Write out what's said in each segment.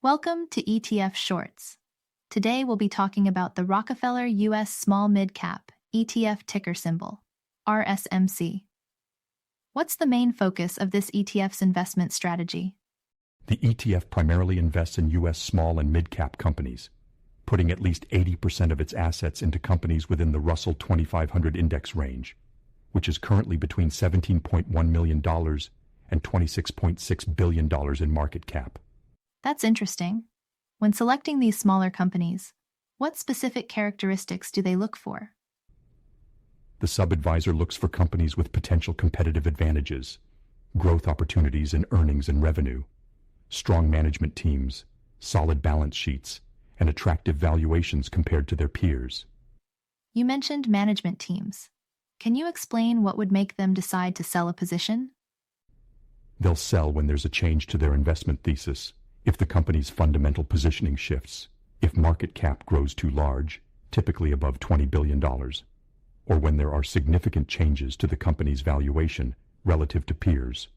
Welcome to ETF Shorts. Today we'll be talking about the Rockefeller U.S. Small Mid Cap ETF ticker symbol, RSMC. What's the main focus of this ETF's investment strategy? The ETF primarily invests in U.S. small and mid-cap companies, putting at least 80% of its assets into companies within the Russell 2500 index range, which is currently between $17.1 million and $26.6 billion in market cap. That's interesting. When selecting these smaller companies, what specific characteristics do they look for? The sub-advisor looks for companies with potential competitive advantages, growth opportunities in earnings and revenue, strong management teams, solid balance sheets, and attractive valuations compared to their peers. You mentioned management teams. Can you explain what would make them decide to sell a position? They'll sell when there's a change to their investment thesis, if the company's fundamental positioning shifts, if market cap grows too large, typically above $20 billion, or when there are significant changes to the company's valuation relative to peers.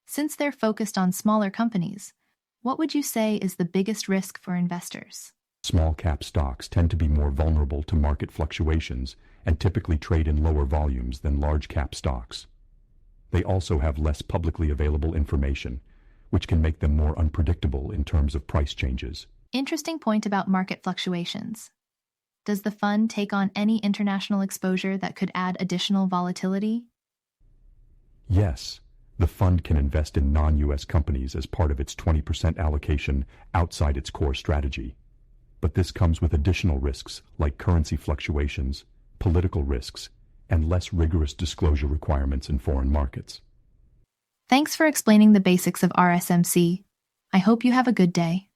Since they're focused on smaller companies, what would you say is the biggest risk for investors? Small cap stocks tend to be more vulnerable to market fluctuations and typically trade in lower volumes than large cap stocks. They also have less publicly available information, which can make them more unpredictable in terms of price changes. Interesting point about market fluctuations. Does the fund take on any international exposure that could add additional volatility? Yes, the fund can invest in non-U.S. companies as part of its 20% allocation outside its core strategy. But this comes with additional risks like currency fluctuations, political risks, and less rigorous disclosure requirements in foreign markets. Thanks for explaining the basics of RSMC. I hope you have a good day.